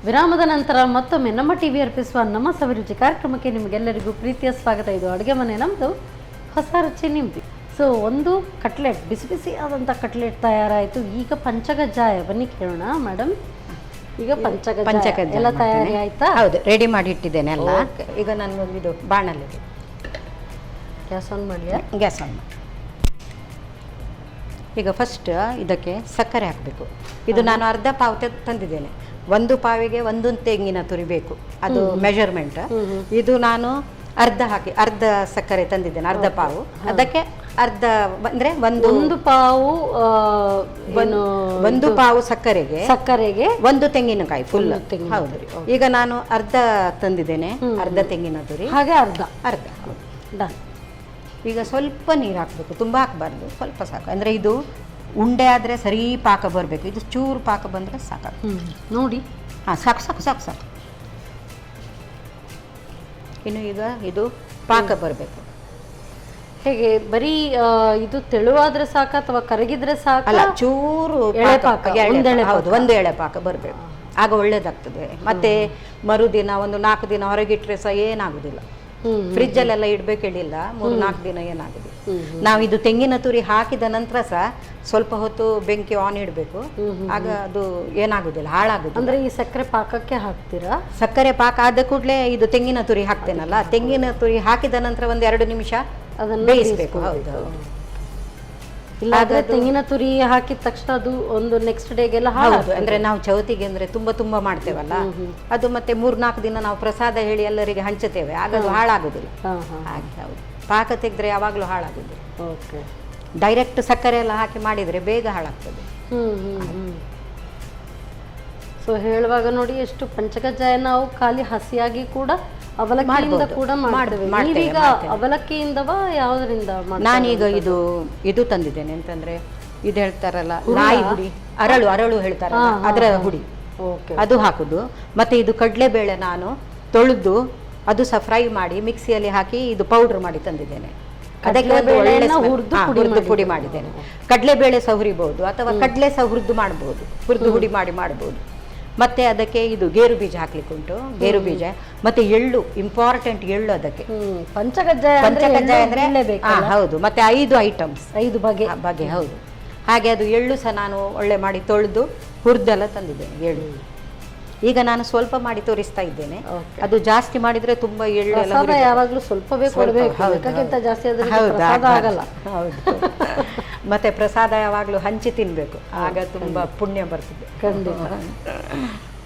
ವಿರಾಮದ ನಂತರ ಮತ್ತೊಮ್ಮೆ ನಮ್ಮ ಟಿವಿ ಅರ್ಪಿಸುವ ನಮ್ಮ ಸವಿರುಚಿ ಕಾರ್ಯಕ್ರಮಕ್ಕೆ ನಿಮಗೆಲ್ಲರಿಗೂ ಪ್ರೀತಿಯ ಸ್ವಾಗತ. ಇದು ಅಡುಗೆ ಮನೆ ನಮ್ಮದು, ಹೊಸ ರುಚಿ ನಿಮ್ಮದು. ಸೊ ಒಂದು ಕಟ್ಲೆಟ್, ಬಿಸಿ ಬಿಸಿ ಆದಂಥ ಕಟ್ಲೆಟ್ ತಯಾರಾಯಿತು. ಈಗ ಪಂಚಕಜ್ಜಾಯ ಬನ್ನಿ ಕೇಳೋಣ ಮೇಡಮ್. ಈಗ ಪಂಚಕಜ್ಜಾಯ ಎಲ್ಲ ತಯಾರಿ ಆಯ್ತಾ? ಹೌದು, ರೆಡಿ ಮಾಡಿ ಇಟ್ಟಿದ್ದೇನೆ ಎಲ್ಲ. ಈಗ ನಾನು ಇದು ಬಾಣಲ್ಲಿ ಗ್ಯಾಸ್ ಆನ್ ಮಾಡಲಿಯಾ? ಗ್ಯಾಸ್ ಆನ್ ಮಾಡಿ. ಈಗ ಫಸ್ಟ್ ಇದಕ್ಕೆ ಸಕ್ಕರೆ ಹಾಕಬೇಕು. ಇದು ನಾನು ಅರ್ಧ ಪಾವ್ ತಂದಿದ್ದೇನೆ. ಒಂದು ಪಾವಿಗೆ ಒಂದು ತೆಂಗಿನ ತುರಿ ಬೇಕು, ಅದು ಮೆಜರ್ಮೆಂಟ್. ಇದು ನಾನು ಅರ್ಧ ಸಕ್ಕರೆ ತಂದಿದ್ದೇನೆ, ಅರ್ಧ ಪಾವು. ಅದಕ್ಕೆ ಅರ್ಧ ಅಂದ್ರೆ ಒಂದು ಪಾವು ಸಕ್ಕರೆಗೆ ಒಂದು ತೆಂಗಿನಕಾಯಿ ಫುಲ್. ಹೌದು, ಈಗ ನಾನು ಅರ್ಧ ತಂದಿದ್ದೇನೆ, ಅರ್ಧ ತೆಂಗಿನ ತುರಿ, ಹಾಗೆ ಅರ್ಧ ಡನ್. ಈಗ ಸ್ವಲ್ಪ ನೀರು ಹಾಕಬೇಕು, ತುಂಬ ಹಾಕಬಾರ್ದು, ಸ್ವಲ್ಪ ಸಾಕು. ಅಂದರೆ ಇದು ಉಂಡೆ ಆದರೆ ಸರಿ ಪಾಕ ಬರಬೇಕು. ಇದು ಚೂರು ಪಾಕ ಬಂದರೆ ಸಾಕು. ನೋಡಿ, ಹಾಂ, ಸಾಕು ಸಾಕು ಸಾಕು ಸಾಕು. ಇನ್ನು ಈಗ ಇದು ಪಾಕ ಬರಬೇಕು. ಹೇಗೆ ಬರೀ ಇದು ತೆಳುವಾದ್ರೆ ಸಾಕ ಅಥವಾ ಕರಗಿದ್ರೆ ಸಾಕ? ಅಲ್ಲ, ಚೂರು ಎಳೆ ಪಾಕ, ಹೌದು, ಒಂದು ಎಳೆ ಪಾಕ ಬರಬೇಕು. ಆಗ ಒಳ್ಳೇದಾಗ್ತದೆ. ಮತ್ತೆ ಮರುದಿನ ಒಂದು 4 ದಿನ ಹೊರಗಿಟ್ರೆ ಸಹ ಏನಾಗುದಿಲ್ಲ. ಫ್ರಿಜ್ಜಲ್ಲೆಲ್ಲ ಇಡ್ಬೇಕು ಹೇಳಿಲ್ಲ, 3-4 ದಿನ ಏನಾಗುದಿಲ್ಲ. ನಾವು ಇದು ತೆಂಗಿನ ತುರಿ ಹಾಕಿದ ನಂತರ ಸಹ ಸ್ವಲ್ಪ ಹೊತ್ತು ಬೆಂಕಿ ಆನ್ ಇಡಬೇಕು. ಆಗ ಅದು ಏನಾಗುದಿಲ್ಲ, ಹಾಳಾಗುದಿಲ್ಲ. ಅಂದ್ರೆ ಈ ಸಕ್ಕರೆ ಪಾಕಕ್ಕೆ ಹಾಕ್ತೀರಾ? ಸಕ್ಕರೆ ಪಾಕ ಆದ ಕೂಡಲೇ ಇದು ತೆಂಗಿನ ತುರಿ ಹಾಕ್ತೇನಲ್ಲ, ತೆಂಗಿನ ತುರಿ ಹಾಕಿದ ನಂತರ ಒಂದು 2 ನಿಮಿಷ ಅದನ್ನು ಬೇಯಿಸಬೇಕು. ಹೌದು, ಇಲ್ಲಾದ್ರೆ ತೆಂಗಿನ ತುರಿ ಹಾಕಿದ ತಕ್ಷಣ ಅದು ಒಂದು ನೆಕ್ಸ್ಟ್ ಡೇಗೆಲ್ಲ ಹಾಳಾಗುತ್ತೆ. ಅಂದ್ರೆ ನಾವು ಚೌತಿಗೆ ಅಂದ್ರೆ ತುಂಬಾ ಮಾಡ್ತೇವಲ್ಲ, ಅದು ಮತ್ತೆ 3-4 ದಿನ ನಾವು ಪ್ರಸಾದ ಹೇಳಿ ಎಲ್ಲರಿಗೆ ಹಂಚುತ್ತೇವೆ, ಆಗ ಅದು ಹಾಳಾಗುದಿಲ್ಲ. ಹಾಗೆ ಹೌದು, ಪಾಕ ತೆಗೆದ್ರೆ ಯಾವಾಗಲೂ ಹಾಳಾಗುದಿಲ್ಲ. ಓಕೆ, ಡೈರೆಕ್ಟ್ ಸಕ್ಕರೆ ಎಲ್ಲ ಹಾಕಿ ಮಾಡಿದ್ರೆ ಬೇಗ ಹಾಳಾಗ್ತದೆ. ಸೊ ಹೇಳುವಾಗ ನೋಡಿ, ಎಷ್ಟು ಪಂಚಕಜ್ಜಾಯ ನಾವು ಖಾಲಿ ಹಸಿಯಾಗಿ ಕೂಡ ಅವಲಕ್ಕಿಯಿಂದ ಕೂಡ ಮಾಡ್ತೇವೆ. ಈಗ ಅವಲಕ್ಕಿಯಿಂದವಾ ಯಾವುದರಿಂದ? ನಾನೀಗ ಇದು ತಂದಿದ್ದೇನೆ. ಎಂತಂದ್ರೆ ಇದು ಹೇಳ್ತಾರಲ್ಲ, ನಾಯಿ ಹುಡಿ, ಅರಳು ಹೇಳ್ತಾರಲ್ಲ, ಅದರ ಹುಡಿ, ಅದು ಹಾಕುದು. ಮತ್ತೆ ಇದು ಕಡಲೆಬೇಳೆ ನಾನು ತೊಳೆದು ಅದು ಸಹ ಫ್ರೈ ಮಾಡಿ ಮಿಕ್ಸಿಯಲ್ಲಿ ಹಾಕಿ ಇದು ಪೌಡರ್ ಮಾಡಿ ತಂದಿದ್ದೇನೆ. ಅದಕ್ಕೆ ಹುರಿದು ಪುಡಿ ಮಾಡಿದ್ದೇನೆ. ಕಡಲೆಬೇಳೆ ಸಹ ಹುರಿಬಹುದು ಅಥವಾ ಕಡಲೆ ಸಹ ಹುರಿದು ಹುಡಿ ಮಾಡಬಹುದು. ಮತ್ತೆ ಅದಕ್ಕೆ ಇದು ಗೇರು ಬೀಜ ಹಾಕ್ಲಿಕ್ಕೆ ಉಂಟು, ಗೇರು ಬೀಜ. ಮತ್ತೆ ಎಳ್ಳು, ಇಂಪಾರ್ಟೆಂಟ್ ಎಳ್ಳು ಅದಕ್ಕೆ. ಪಂಚಕಜ್ಜಾಯ ಅಂದ್ರೆ ಹೌದು. ಮತ್ತೆ 5 ಐಟಮ್ಸ್, 5 ಬಗೆ. ಹೌದು, ಹಾಗೆ ಅದು ಎಳ್ಳು ಸಹ ನಾನು ಒಳ್ಳೆ ಮಾಡಿ ತೊಳೆದು ಹುರಿದೆಲ್ಲ ತಂದಿದ್ದೇನೆ ಎಳ್ಳು. ಈಗ ನಾನು ಸ್ವಲ್ಪ ಮಾಡಿ ತೋರಿಸ್ತಾ ಇದ್ದೇನೆ. ಅದು ಜಾಸ್ತಿ ಮಾಡಿದ್ರೆ ತುಂಬಾ ಎಳ್ಳು ಎಲ್ಲ ಯಾವಾಗಲೂ ಸ್ವಲ್ಪವೇ ಕೊಡಬೇಕು, ಜಾಸ್ತಿ ಆಗಲ್ಲ. ಹೌದು, ಮತ್ತೆ ಪ್ರಸಾದ ಯಾವಾಗಲೂ ಹಂಚಿ ತಿನ್ಬೇಕು, ಆಗ ತುಂಬಾ ಪುಣ್ಯ ಬರ್ತದೆ. ಖಂಡಿತ,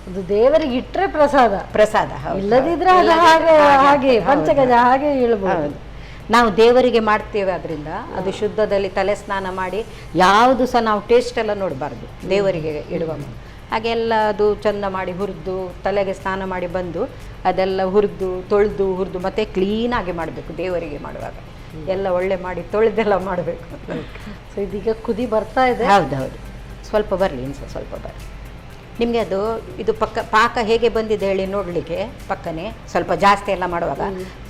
ಅದು ದೇವರಿಗೆ ಇಟ್ಟರೆ ಪ್ರಸಾದ, ಇಲ್ಲದಿದ್ರೆ ಹಾಗೆ ಪಂಚಗಜ ಹಾಗೆ ಹೇಳ್ಬೋದು. ನಾವು ದೇವರಿಗೆ ಮಾಡ್ತೇವೆ, ಅದರಿಂದ ಅದು ಶುದ್ಧದಲ್ಲಿ ತಲೆ ಸ್ನಾನ ಮಾಡಿ ಯಾವುದು ಸಹ ನಾವು ಟೇಸ್ಟ್ ಎಲ್ಲ ನೋಡಬಾರ್ದು ದೇವರಿಗೆ ಇಡುವ. ಹಾಗೆಲ್ಲ ಅದು ಚಂದ ಮಾಡಿ ಹುರಿದು ತಲೆಗೆ ಸ್ನಾನ ಮಾಡಿ ಬಂದು ಅದೆಲ್ಲ ತೊಳೆದು ಮತ್ತೆ ಕ್ಲೀನಾಗಿ ಮಾಡಬೇಕು ದೇವರಿಗೆ ಮಾಡುವಾಗ. ಎಲ್ಲ ಒಳ್ಳೆ ಮಾಡಿ ತೊಳೆದೆಲ್ಲ ಮಾಡಬೇಕು. ಸೊ ಇದೀಗ ಕುದಿ ಬರ್ತಾ ಇದೆ. ಹೌದೌದು, ಸ್ವಲ್ಪ ಬರಲಿ, ಸ್ವಲ್ಪ ಬರಲಿ. ನಿಮಗೆ ಇದು ಪಾಕ ಹೇಗೆ ಬಂದಿದೆ ಹೇಳಿ ನೋಡಲಿಕ್ಕೆ ಪಕ್ಕನೆ ಸ್ವಲ್ಪ ಜಾಸ್ತಿ ಎಲ್ಲ ಮಾಡುವಾಗ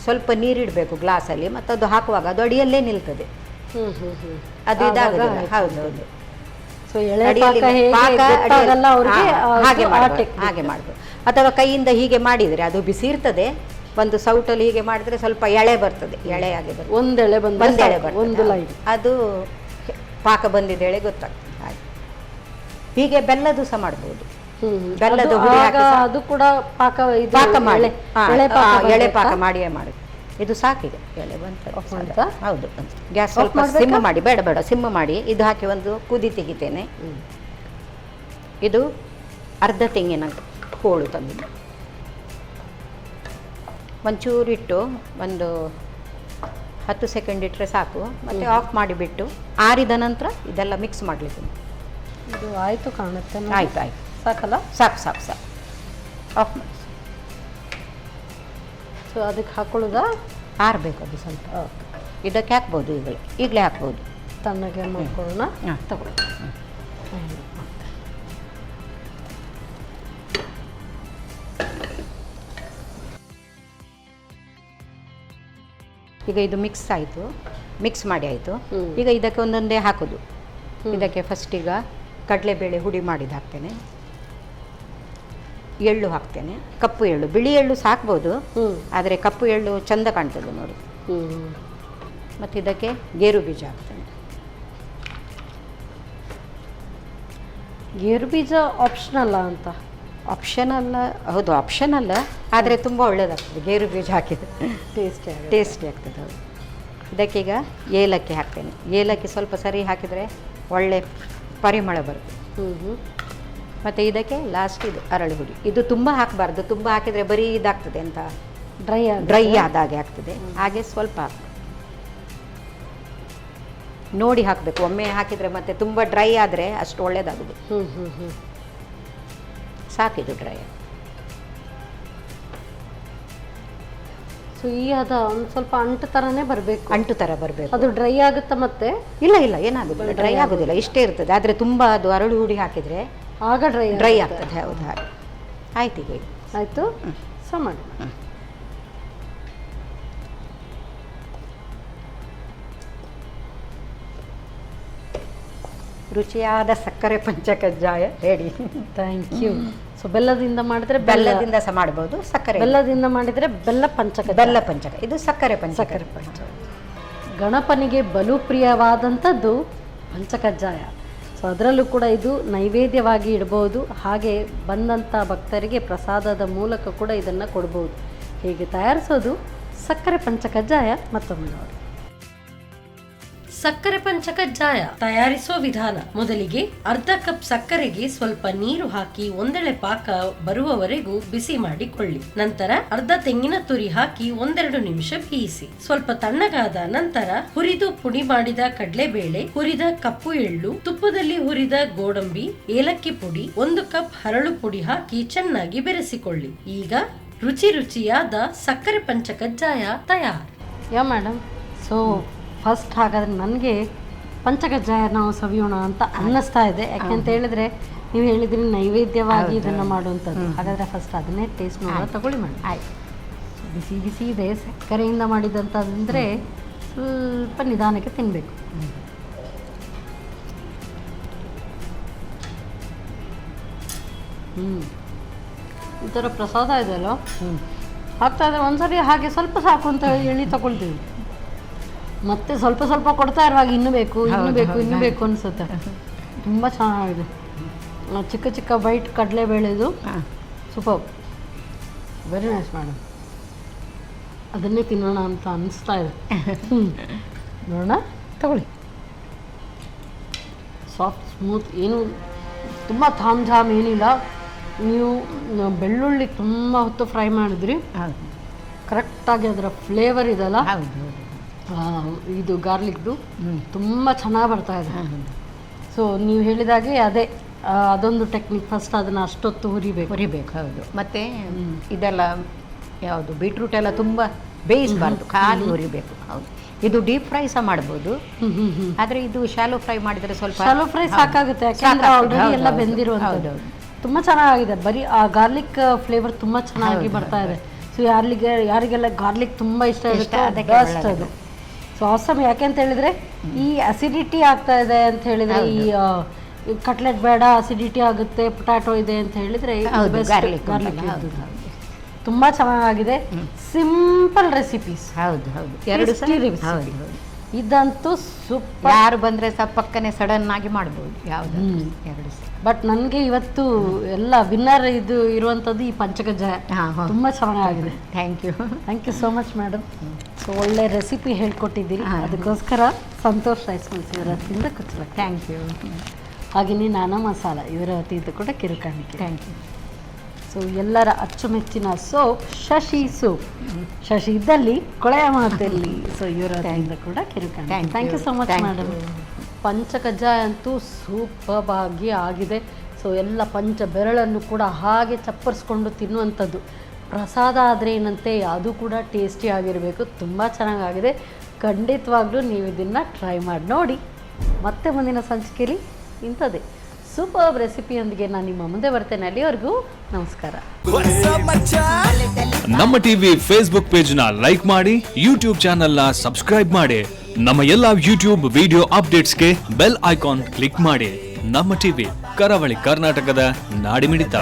ಸ್ವಲ್ಪ ನೀರಿಡಬೇಕು ಗ್ಲಾಸಲ್ಲಿ. ಮತ್ತು ಅದು ಹಾಕುವಾಗ ಅದು ಅಡಿಯಲ್ಲೇ ನಿಲ್ತದೆ, ಅದು ಇದಾಗೋದಿಲ್ಲ. ಹೌದೌದು, ಹಾಗೆ ಮಾಡಬೇಕು. ಅಥವಾ ಕೈಯಿಂದ ಹೀಗೆ ಮಾಡಿದರೆ ಅದು ಬಿಸಿ ಇರ್ತದೆ. ಒಂದು ಸೌಟಲ್ಲಿ ಹೀಗೆ ಮಾಡಿದ್ರೆ ಸ್ವಲ್ಪ ಎಳೆ ಬರ್ತದೆ, ಎಳೆಯಾಗಿ ಬರ್ತದೆ. ಒಂದೆಳೆ ಬರ್ತದೆ, ಅದು ಪಾಕ ಬಂದಿದೆ ಎಳೆ ಗೊತ್ತಾಗ್ತದೆ. ಹಾಗೆ ಹೀಗೆ ಬೆಲ್ಲದು ಸಹ ಮಾಡ್ಬೋದು. ಬೆಲ್ಲದ ಹುಡಿ ಅದು ಕೂಡ ಪಾಕ ಮಾಡಿ ಎಳೆ ಪಾಕ ಮಾಡಿಯೇ ಮಾಡಿ. ಇದು ಸಾಕಿದೆ, ಎಳೆ ಬಂತ. ಹೌದು, ಗ್ಯಾಸ್ ಸ್ವಲ್ಪ ಸಿಮ್ ಮಾಡಿ, ಬೇಡ ಸಿಮ್ ಮಾಡಿ ಇದು ಹಾಕಿ ಒಂದು ಕುದಿ ತೆಗಿತೇನೆ. ಇದು ಅರ್ಧ ತೆಂಗಿನ ಹೋಳು ತಂದಿದ್ದು, ಒಂಚೂರಿಟ್ಟು ಒಂದು 10 ಸೆಕೆಂಡ್ ಇಟ್ಟರೆ ಸಾಕು. ಮತ್ತೆ ಆಫ್ ಮಾಡಿಬಿಟ್ಟು ಆರಿದ ನಂತರ ಇದೆಲ್ಲ ಮಿಕ್ಸ್ ಮಾಡಲಿಕ್ಕೆ. ಇದು ಆಯಿತು ಕಾಣುತ್ತೆ. ಆಯ್ತು, ಸಾಕಲ್ಲ? ಸಾಕು ಆಫ್ ಮಾಡಿ. ಸೊ ಅದಕ್ಕೆ ಹಾಕೊಳ್ಳೋದಾ? ಆರಬೇಕು ಅದು ಸ್ವಲ್ಪ. ಇದಕ್ಕೆ ಹಾಕ್ಬೋದು, ಈಗಲೇ ಹಾಕ್ಬೋದು. ತಣ್ಣಗೆ ಮಾಡ್ಕೊಳ್ಳೋಣ. ತಗೊಳ್ಳಿ. ಈಗ ಇದು ಮಿಕ್ಸ್ ಮಾಡಿ ಆಯಿತು. ಈಗ ಇದಕ್ಕೆ ಒಂದೊಂದೇ ಹಾಕೋದು. ಇದಕ್ಕೆ ಫಸ್ಟ್ ಈಗ ಕಡಲೆಬೇಳೆ ಹುಡಿ ಮಾಡಿದ್ದು ಹಾಕ್ತೇನೆ. ಎಳ್ಳು ಹಾಕ್ತೇನೆ, ಕಪ್ಪು ಎಳ್ಳು. ಬಿಳಿ ಎಳ್ಳು ಸಾಕ್ಬೋದು, ಆದರೆ ಕಪ್ಪು ಎಳ್ಳು ಚಂದ ಕಾಣ್ತದೆ ನೋಡಿ. ಮತ್ತು ಇದಕ್ಕೆ ಗೇರು ಬೀಜ ಹಾಕ್ತೇನೆ. ಗೇರು ಬೀಜ ಆಪ್ಷನಲ್ಲ ಅಂತ? ಆಪ್ಷನಲ್ಲ, ಹೌದು ಆಪ್ಷನಲ್ಲ, ಆದರೆ ತುಂಬ ಒಳ್ಳೆಯದಾಗ್ತದೆ ಗೇರು ಬೀಜ ಹಾಕಿದರೆ. ಟೇಸ್ಟಿ ಆಗ್ತದೆ. ಹೌದು. ಇದಕ್ಕೀಗ ಏಲಕ್ಕಿ ಹಾಕ್ತೇನೆ. ಏಲಕ್ಕಿ ಸ್ವಲ್ಪ ಸರಿ ಹಾಕಿದರೆ ಒಳ್ಳೆ ಪರಿಮಳ ಬರುತ್ತೆ. ಮತ್ತು ಇದಕ್ಕೆ ಲಾಸ್ಟ್ ಇದು ಅರಳು ಹುಡಿ. ಇದು ತುಂಬ ಹಾಕಬಾರ್ದು, ತುಂಬ ಹಾಕಿದರೆ ಬರೀ ಇದಾಗ್ತದೆ ಅಂತ, ಡ್ರೈ ಆದಾಗೆ ಆಗ್ತದೆ. ಹಾಗೆ ಸ್ವಲ್ಪ ನೋಡಿ ಹಾಕಬೇಕು. ಒಮ್ಮೆ ಹಾಕಿದರೆ ಮತ್ತೆ ತುಂಬ ಡ್ರೈ ಆದರೆ ಅಷ್ಟು ಒಳ್ಳೆಯದಾಗೋದು. ಸಾಕಿದು ಡ್ರೈ. ಸೊ ಈ ಅದ ಒಂದು ಸ್ವಲ್ಪ ಅಂಟು ಥರನೇ ಬರಬೇಕು. ಅಂಟು ಥರ ಬರಬೇಕು. ಅದು ಡ್ರೈ ಆಗುತ್ತಾ ಮತ್ತೆ? ಇಲ್ಲ ಏನಾಗೋದಿಲ್ಲ, ಡ್ರೈ ಆಗೋದಿಲ್ಲ, ಇಷ್ಟೇ ಇರ್ತದೆ. ಆದರೆ ತುಂಬ ಅದು ಅರಳು ಹುಡಿ ಹಾಕಿದರೆ ಆಗ ಡ್ರೈ ಆಗ್ತದೆ. ಹೌದು, ಹಾಗೆ ಆಯ್ತು. ಈಗ ಆಯಿತು, ಸೊ ಮಾಡಿ. ರುಚಿಯಾದ ಸಕ್ಕರೆ ಪಂಚಕಜ್ಜಾಯ ರೆಡಿ. Thank you. ಸೊ ಬೆಲ್ಲದಿಂದ ಮಾಡಿದ್ರೆ ಬೆಲ್ಲದಿಂದ ಸಹ ಮಾಡ್ಬೋದು, ಸಕ್ಕರೆ ಬೆಲ್ಲದಿಂದ ಮಾಡಿದರೆ ಬೆಲ್ಲ ಪಂಚಕ. ಇದು ಸಕ್ಕರೆ ಪಂಚ. ಗಣಪನಿಗೆ ಬಲು ಪ್ರಿಯವಾದಂಥದ್ದು ಪಂಚಕಜ್ಜಾಯ. ಸೊ ಅದರಲ್ಲೂ ಕೂಡ ಇದು ನೈವೇದ್ಯವಾಗಿ ಇಡ್ಬೋದು, ಹಾಗೆ ಬಂದಂಥ ಭಕ್ತರಿಗೆ ಪ್ರಸಾದದ ಮೂಲಕ ಕೂಡ ಇದನ್ನು ಕೊಡ್ಬೋದು. ಹೇಗೆ ತಯಾರಿಸೋದು ಸಕ್ಕರೆ ಪಂಚಕಜ್ಜಾಯ ಮತ್ತೊಮ್ಮೆ ನೋಡಿ. ಸಕ್ಕರೆ ಪಂಚಕಜ್ಜಾಯ ತಯಾರಿಸುವ ವಿಧಾನ: ಮೊದಲಿಗೆ ಅರ್ಧ ಕಪ್ ಸಕ್ಕರೆಗೆ ಸ್ವಲ್ಪ ನೀರು ಹಾಕಿ ಒಂದೆಳೆ ಪಾಕ ಬರುವವರೆಗೂ ಬಿಸಿ ಮಾಡಿಕೊಳ್ಳಿ. ನಂತರ ಅರ್ಧ ತೆಂಗಿನ ತುರಿ ಹಾಕಿ 1-2 ನಿಮಿಷ ಬೇಯಿಸಿ. ಸ್ವಲ್ಪ ತಣ್ಣಗಾದ ನಂತರ ಹುರಿದು ಪುಡಿ ಮಾಡಿದ ಕಡಲೆಬೇಳೆ, ಹುರಿದ ಕಪ್ಪು ಎಳ್ಳು, ತುಪ್ಪದಲ್ಲಿ ಹುರಿದ ಗೋಡಂಬಿ, ಏಲಕ್ಕಿ ಪುಡಿ, 1 ಕಪ್ ಹರಳು ಪುಡಿ ಹಾಕಿ ಚೆನ್ನಾಗಿ ಬೆರೆಸಿಕೊಳ್ಳಿ. ಈಗ ರುಚಿಯಾದ ಸಕ್ಕರೆ ಪಂಚಕಜ್ಜಾಯ ತಯಾರು. ಯಾ ಮೇಡಮ್, ಸೊ ಫಸ್ಟ್ ಹಾಗಾದರೆ ನನಗೆ ಪಂಚಕಜ್ಜಾಯ ನಾವು ಸವಿಯೋಣ ಅಂತ ಅನ್ನಿಸ್ತಾ ಇದೆ. ಯಾಕೆಂತ ಹೇಳಿದ್ರೆ ನೀವು ಹೇಳಿದ್ರಿ ನೈವೇದ್ಯವಾಗಿ ಇದನ್ನು ಮಾಡುವಂಥದ್ದು. ಹಾಗಾದರೆ ಫಸ್ಟ್ ಅದನ್ನೇ ಟೇಸ್ಟ್ ನೋಡೋಣ, ತಗೊಳ್ಳಿ ಮಾಡಿ. ಆಯ್ತು. ಬಿಸಿ ಇದೆ, ಸಕ್ಕರೆಯಿಂದ ಮಾಡಿದಂಥದ್ದಂದರೆ ಸ್ವಲ್ಪ ನಿಧಾನಕ್ಕೆ ತಿನ್ನಬೇಕು. ಈ ಥರ ಪ್ರಸಾದ ಇದೆಯಲ್ಲ, ಆಗ್ತಾ ಇದೆ. ಒಂದ್ಸರಿ ಹಾಗೆ ಸ್ವಲ್ಪ ಸಾಕು ಅಂತ ಹೇಳಿ ತಗೊಳ್ತೀವಿ, ಮತ್ತೆ ಸ್ವಲ್ಪ ಕೊಡ್ತಾ ಇರುವಾಗ ಇನ್ನೂ ಬೇಕು ಅನಿಸುತ್ತೆ. ತುಂಬ ಚೆನ್ನಾಗಿದೆ. ಚಿಕ್ಕ ವೈಟ್ ಕಡಲೆಬೇಳೆದು ಸೂಪರ್, ವೆರಿ ನೈಸ್ ಮೇಡಮ್. ಅದನ್ನೇ ತಿನ್ನೋಣ ಅಂತ ಅನಿಸ್ತಾ ಇದೆ. ನೋಡೋಣ, ತಗೊಳ್ಳಿ. ಸಾಫ್ಟ್ ಸ್ಮೂತ್, ಏನು ತುಂಬ ಧಾಮ್ ಏನಿಲ್ಲ. ನೀವು ಬೆಳ್ಳುಳ್ಳಿ ತುಂಬ ಹೊತ್ತು ಫ್ರೈ ಮಾಡಿದ್ರಿ, ಕರೆಕ್ಟಾಗಿ ಅದರ ಫ್ಲೇವರ್ ಇದೆಲ್ಲ, ಇದು ಗಾರ್ಲಿಕ್ದು ತುಂಬ ಚೆನ್ನಾಗಿ ಬರ್ತಾ ಇದೆ. ಸೊ ನೀವು ಹೇಳಿದಾಗೆ ಅದೇ ಅದೊಂದು ಟೆಕ್ನಿಕ್, ಫಸ್ಟ್ ಅದನ್ನು ಅಷ್ಟೊತ್ತು ಹುರಿಬೇಕು. ಹೌದು. ಮತ್ತು ಇದೆಲ್ಲ ಯಾವುದು ಬೀಟ್ರೂಟ್ ಎಲ್ಲ ತುಂಬ ಬೇಯಿಸಬಾರ್ದು, ಖಾಲಿ ಹುರಿಬೇಕು. ಹೌದು. ಇದು ಡೀಪ್ ಫ್ರೈ ಸಹ ಮಾಡ್ಬೋದು, ಆದರೆ ಇದು ಶಾಲೋ ಫ್ರೈ ಮಾಡಿದರೆ ಸ್ವಲ್ಪ ಶಾಲೋ ಫ್ರೈ ಸಾಕಾಗುತ್ತೆ, ಯಾಕಂದರೆ ಆಲ್ರೆಡಿ ಎಲ್ಲ ಬೆಂದಿರುವಂಥದ್ದು. ತುಂಬ ಚೆನ್ನಾಗಿದೆ. ಬರೀ ಆ ಗಾರ್ಲಿಕ್ ಫ್ಲೇವರ್ ತುಂಬ ಚೆನ್ನಾಗಿ ಬರ್ತಾ ಇದೆ. ಸೊ ಯಾರಿಗೆಲ್ಲ ಗಾರ್ಲಿಕ್ ತುಂಬ ಇಷ್ಟ ಇರುತ್ತೆ ಬೆಸ್ಟ್ ಅದು. So awesome. ಯಾಕೆಂತ ಹೇಳಿದರೆ ಈ ಅಸಿಡಿಟಿ ಆಗ್ತಾ ಇದೆ ಅಂತ ಹೇಳಿದರೆ, ಈ ಕಟ್ಲೆಟ್ ಬೇಡ, ಅಸಿಡಿಟಿ ಆಗುತ್ತೆ, ಪೊಟ್ಯಾಟೊ ಇದೆ ಅಂತ ಹೇಳಿದರೆ ಗಾರ್ಲಿಕ್ ತುಂಬ ಚೆನ್ನಾಗಿದೆ. Simple recipes. ಹೌದು. ಇದಂತೂ ಸೂಪರ್. ಯಾರು ಬಂದರೆ ಸಹ ಪಕ್ಕನೆ ಸಡನ್ ಆಗಿ ಮಾಡ್ಬೋದು ಯಾವುದು ಎರಡು. ಬಟ್ ನನಗೆ ಇವತ್ತು ಎಲ್ಲ ವಿನ್ನರ್ ಇದು ಇರುವಂಥದ್ದು ಈ ಪಂಚಕಜ್ಜಾಯ. ತುಂಬ ಚೆನ್ನಾಗಿದೆ. Thank you so much madam. So ಒಳ್ಳೆ ರೆಸಿಪಿ ಹೇಳ್ಕೊಟ್ಟಿದ್ದೀರಿ, ಅದಕ್ಕೋಸ್ಕರ ಸಂತೋಷ್ ರೈಸ್ ಮಿಲ್ಸ್ ಇವರ ವತಿಯಿಂದ ಕುಚ್ಚಲ. Thank you. ಹಾಗೆಯೇ ನಾನಾ ಮಸಾಲ ಇವರ ವತಿಯಿಂದ ಕೂಡ ಕಿರುಕಾಣಿಕೆ. Thank you. ಸೊ ಎಲ್ಲರ ಅಚ್ಚುಮೆಚ್ಚಿನ ಸೋಪ್ ಶಶಿ ಸೋಪ್. ಶಶಿ ಇದ್ದಲ್ಲಿ ಕೊಳೆಯ ಮಾತಲ್ಲಿ. ಸೊ ಇವರ ವತಿಯಿಂದ ಕೂಡ ಕಿರುಕಾಣಿಕೆ. Thank you so much madam. ಪಂಚಕಜ್ಜಾಯ ಅಂತೂ ಸೂಪರ್ ಆಗಿ ಆಗಿದೆ. ಸೊ ಎಲ್ಲ ಪಂಚ ಬೆರಳನ್ನು ಕೂಡ ಹಾಗೆ ಚಪ್ಪರಿಸ್ಕೊಂಡು ತಿನ್ನುವಂಥದ್ದು. ಪ್ರಸಾದ ಆದರೆ ಏನಂತೆ, ಅದು ಕೂಡ ಟೇಸ್ಟಿ ಆಗಿರಬೇಕು. ತುಂಬ ಚೆನ್ನಾಗಾಗಿದೆ. ಖಂಡಿತವಾಗ್ಲೂ ನೀವು ಇದನ್ನು ಟ್ರೈ ಮಾಡಿ ನೋಡಿ. ಮತ್ತೆ ಮುಂದಿನ ಸಂಚಿಕೆಯಲ್ಲಿ ಇಂಥದ್ದೇ ಸೂಪರ್ ರೆಸಿಪಿಯೊಂದಿಗೆ ನಾನು ನಿಮ್ಮ ಮುಂದೆ ಬರ್ತೇನೆ. ಅಲ್ಲಿವರೆಗೂ ನಮಸ್ಕಾರ. ನಮ್ಮ ಟಿವಿ ಫೇಸ್ಬುಕ್ ಪೇಜ್ ನ ಲೈಕ್ ಮಾಡಿ, ಯೂಟ್ಯೂಬ್ ಚಾನೆಲ್ ನ ಸಬ್ಸ್ಕ್ರೈಬ್ ಮಾಡಿ, ನಮ್ಮ ಎಲ್ಲಾ ಯೂಟ್ಯೂಬ್ ವಿಡಿಯೋ ಅಪ್ಡೇಟ್ಸ್ಗೆ ಬೆಲ್ ಐಕಾನ್ ಕ್ಲಿಕ್ ಮಾಡಿ. ನಮ್ಮ ಟಿವಿ ಕರಾವಳಿ ಕರ್ನಾಟಕದ ನಾಡಿಮಿಡಿತ.